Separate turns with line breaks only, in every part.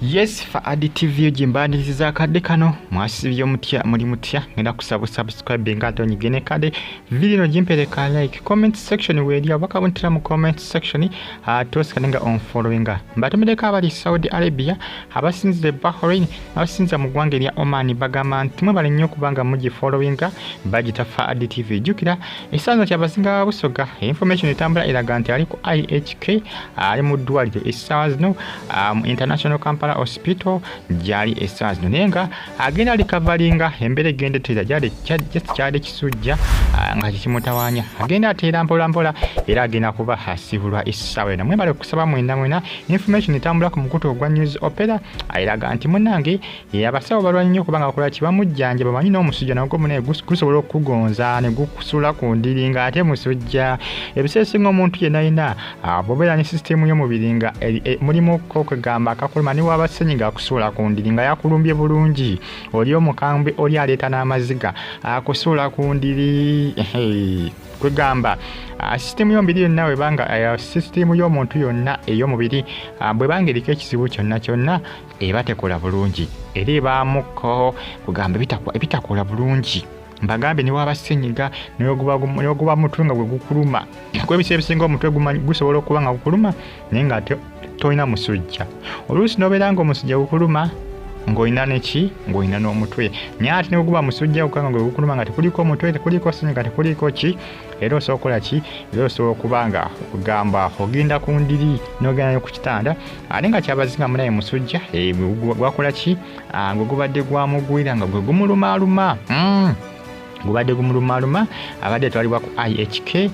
Yes, for additive jimbaniriza kadde kano mwasibye mutya muri mutya ngenda kusaba subscribe ngato nyigene kade video jimpereka like comment section weli abakabuntira mu comment section tosikaninga on followinga mbatomedeka abali Saudi Arabia abasinze Bahrain abasinze mu gwanga lya Oman bagamba ntimwe bali nnyo kubanga mugi followinga bagita for additive jukira esanzo Kyabazinga Busoga information etambula eraga nti ali ku IHK ali mu Ddwaliro esazno international Kampala hospital jali esaz nenga agenda likavalinga Embeera gende tira jali kyade kisujja nga kimutawanya agenda atera mpola era agenda kuba hasibulwa esawe namwe bale kusaba mwena information etambula ku mukuto gwa news opera ayiraga anti munange Abasawo balwanyi nnyo kubanga kola kibamujjanje bamanyi n'omusujja nagwo mune gusobola okugonza ne gukusula ku ndiringa ate musujja ebisesinga omuntu yenayina bobera ne system y'omubiringa mulimu kokugamba akakuluma ni wabasenyiga akusula ku ndiringa yakulumbye bulungi oli omukambe oli aleta n'amaziga akusula ku ndiri kwegamba system y'omubiri nawe banga system y'omuntu yonna ey'omubiri bwe bangerika ekizibu kyonna eba tekola bulungi eri baamuko kugamba ebitakola bulungi mbagambe ni wabasenyiga n'oguba mutunga gwe gukuluma kwebise ebisinga omutwe gusobola okuba nga gukuluma naye nga toyina musujja oluusi nobeeranga omusujja gukuluma ng'olina neki ng'olina n'omutwe naye ate ne guba musujja okanga gwe gukuluma nga tekuliko omutwe tekuliko senyiga tekuliko ki era osobola okukola ki era osobola okuba nga kugamba ogenda ku ndiri n'ogenda ku kitanda ate nga Kyabazinga munaye musujja gwakola ki gwe gubadde gwamugwira nga gwe gumulumaluma gubadde gumulumaluma abadde twalibwa ku IHK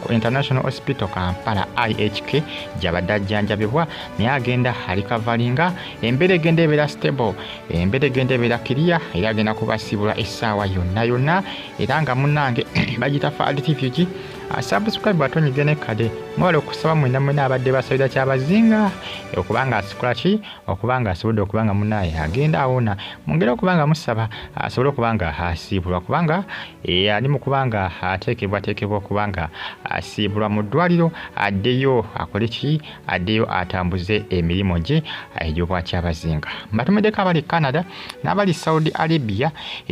ku International Hospital Kampala IHK jabadde ajjanjabibwa naye agenda alikavalinga Embeera egenda ebeera stable Embeera egenda ebeera clear era agenda kubasibula essaawa yonna era nga munnange bagita for additive subscribe button nyigene kade mwale okusaba mwena abadde basabira Kyabazinga okubanga asikola ki okubanga asobodde okubanga munaye agenda awona mungera okubanga musaba asobole okubanga asibulwa kubanga ali mu kubanga ateekebwa okubanga asibulwa mu ddwaliro addeyo akole ki addeyo atambuze emirimu gye egy'obwa Kyabazinga mbatomedeka abali Canada n'abali Saudi Arabia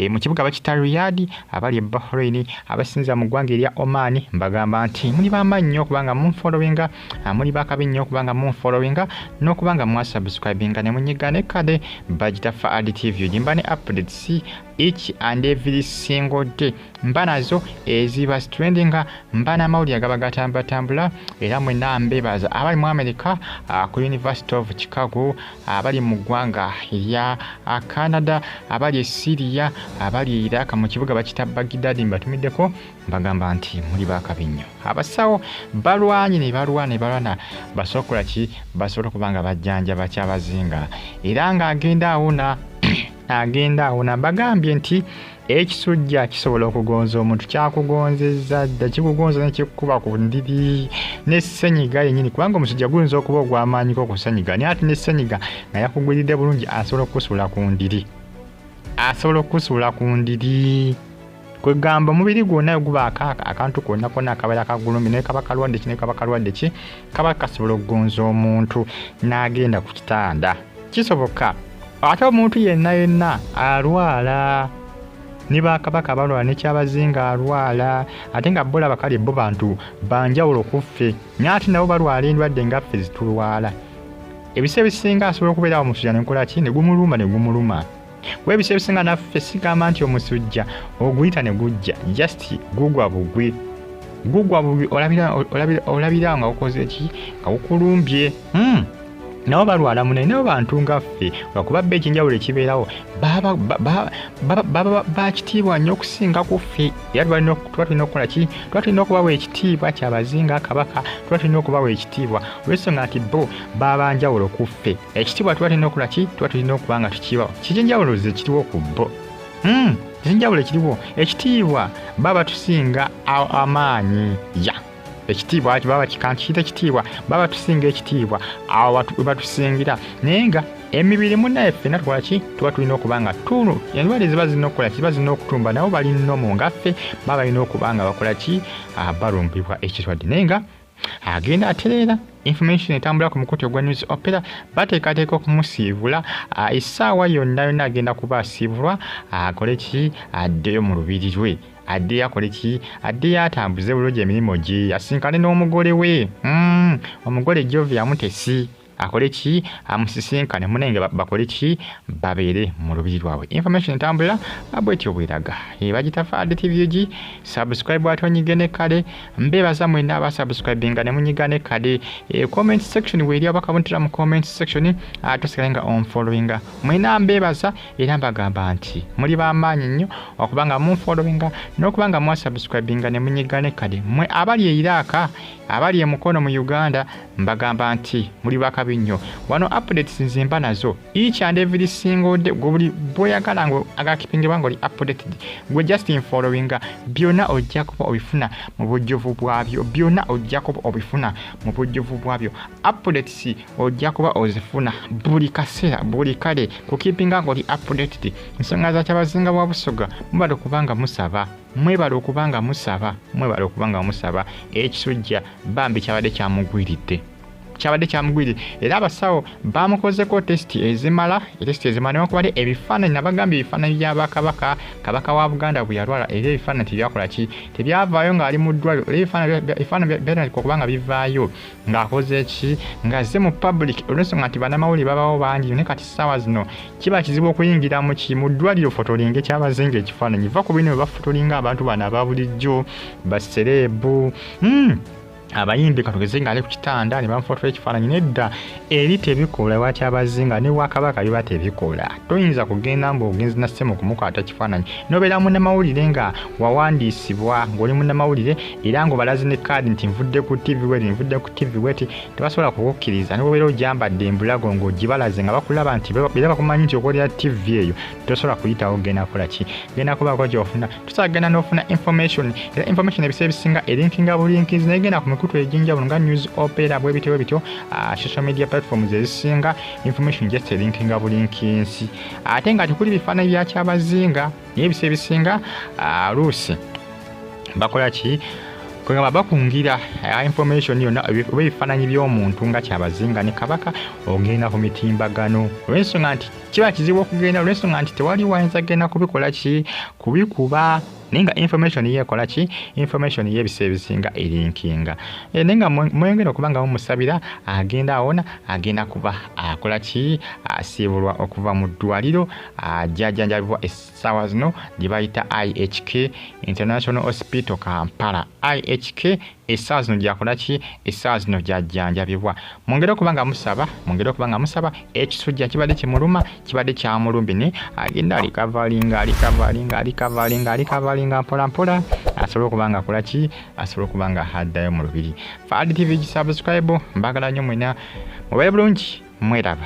mu kibuga bakita Riyadh abali Bahrain abasinza mu ggwanga erya Oman bagamba nti muli bamanyi nnyo okubanga munfollowinga muli bakabi nnyo okubanga munfollowinga n'okubanga mwasubscribinga ne munyigane kade bagita for additive jimba ne updates each and every single day mba nazo eziba trendinga mba n'amawulire agaba gatambula era mwena mbebaza abali mu America ku University of Chicago abali mu ggwanga erya Canada abali Syria abali Iraq mu kibuga bakita Baghdad mbatumiddeko mbagamba nti muli bakabi nnyo Abasawo balwanye ne balwana basokola ki basobola kubanga bajjanja Kyabazinga era nga agenda awona bagambye nti ekisujja kisobola okugonza omuntu kyakugonzeza dda kikugonza nekikuba ku ndiri n'essenyiga yennyini kubanga omusujja guyinza okuba ogw'amaanyi g'okusenyiga naye ate n'essenyiga nga yakugwiridde bulungi asobola okukusuula ku ndiri kwegamba omubiri gwonna guba akantu konna akabeera kagulumye naye kaba kalwadde ki kaba kasobola okugonza omuntu n'agenda ku kitanda kisoboka ate omuntu yenna alwala ni bakabaka balwala ne Kyabazinga alwala ate nga bola bakali bo bantu banjawulo kuffe naye nabo balwala endwadde nga ffe zitulwala ebise ebisinga asobola okubeera omusujja nenkola ki ne gumuluma webise ebisinga naffe sigamba nti omusujja oguyita ne gujja just gugwa bugwi olabira nga ukoze ki nga ukulumbye nabo balwala munaye nabo bantu nga ffe lwakuba bba ekinjawulo ekibeerawo bakitiibwa nnyo okusinga ku ffe era tuba tulina okukola ki tuba tulina okubawa ekitiibwa Kyabazinga kabaka tuba tulina okubawa ekitiibwa olw'ensonga nti bo baba njawulo ku ffe ekitiibwa tuba tulina okukola ki tuba tulina okuba nga tukibawa kikinjawulo ze kiriwo ku bo ekinjawulo ekiriwo ekitiibwa baba tusinga amaanyi ekitiibwa baba kikiyita ekitiibwa baba tusinga ekitiibwa awo batusingira naye nga emibiri munnaye ffenna tukola ki tuba tulina okuba nga tulu endwadde ziba zirina okukola ki ziba zirina okutumba nabo balina omu nga ffe baba balina okuba nga bakola ki balumbibwa ekirwadde naye nga agenda atereera information etambula ku mukutu gwa news opera bateekateeka okumusiibula essaawa yonna agenda kuba asiibulwa akole ki addeyo mu lubiri lwe addeyo akole ki addeyo atambuze bulungi emirimu gye asinkane n'omugole we omugole Jovi Amutesi akole ki amusisinkane munenge bakole ki babeere mu lubiri lwabwe information etambulira bwetyo bweraga bagita Fad TV gi subscribe atonyigene kale mbebaza mwena abasubscribinga ne munyigane kale comment section weri abakabuntira mu comment section atosekenga on followinga mwena mbebaza era mbagamba nti muri bamaanyi nnyo okubanga mu followinga n'okubanga mu subscribinga ne munyigane kale mwe abali eiraka abali emukono mu Uganda mbagamba nti muri bakabi nnyo wano updates nzimba nazo each and every single day gobuli boyagala ngo agakipinge bango li updated gwe just in followinga byonna ojja kuba obifuna mu bujjuvu bwabyo byonna ojja kuba obifuna mu bujjuvu bwabyo updates ojja kuba ozifuna buli kaseera buli kale kukipinga ngo li updated nsonga za Kyabazinga bwa Busoga mubalo kubanga musaba mwebalo okubanga musaba ekisujja bambi kyabadde kyamugwiridde era abasawo bamukozeko test ezimala newankubadde ebifaananyi nabagambye ebifaananyi bya kabaka wa Buganda bwe yalwala era ebifaananyi tebyakola ki tebyavaayo ng'ali mu ddwaliro era ebifaananyi byatandika okubanga bivaayo ng'akoze ki ng'azze mu public olw'ensonga nti bannamawulire babawo bangi ne kati ssaawa zino kiba kizibu okuyingira mu ddwaliro fotolinga Kyabazinga ekifaananyi va ku bino bafotolinga abantu bano ababulijjo basereebu abayimbi katugeze ngale ku kitanda ne bamufotola ekifaananyi nedda eri tebikola wa Kyabazinga ne wa Kabaka biba tebikola toyinza kugenda ng'ogenzi na ssemu kumukwata kifaananyi nobeera munnamawulire nga wawandiisibwa ng'oli munnamawulire era ng'obalaze ne kaadi nti nvudde ku TV weti tebasobola kukukkiriza ne bobeera ojambadde embulago ng'ogibalaze nga bakulaba nti era bakumanyi nti okolera TV eyo tosobola kuyitawo genda kukola ki genda kubaako gy'ofuna tosobola kugenda n'ofuna information era information ebiseera ebisinga elinkinga bulinkizi naye genda ku mikutu ejinjawulo nga news opera bwebityo social media platforms ezisinga information just linkinga bulinkinsi ate nga tekuli bifaananyi bya Kyabazinga naye ebiseera ebisinga luusi bakola ki kwegamba bakungira information yonna oba ebifaananyi by'omuntu nga Kyabazinga ne Kabaka ogenda ku mitimbagano olw'ensonga nti kiba kizibu okugenda olw'ensonga nti tewali wayinza genda kubikola ki kubikuba nenga information yekola ki information yebiseera ebisinga elinkinga nenga mwengera okubanga mumusabira agenda awona agenda kuba akola ki asiibulwa okuva mu ddwaliro ajjanjabibwa essaawa zino gye bayita IHK International Hospital Kampala IHK essaawa zino gyakola ki essaawa zino gyajjanjabibwa mwongere okubanga musaba ekisujja kibadde kimuluma kibadde kyamulumbi agenda alikavalinga mpola asobole okubanga akola ki asobole okubanga addayo mu lubiri Fad TV subscribe mbagala nnyo mwena mubaye bulungi mweraba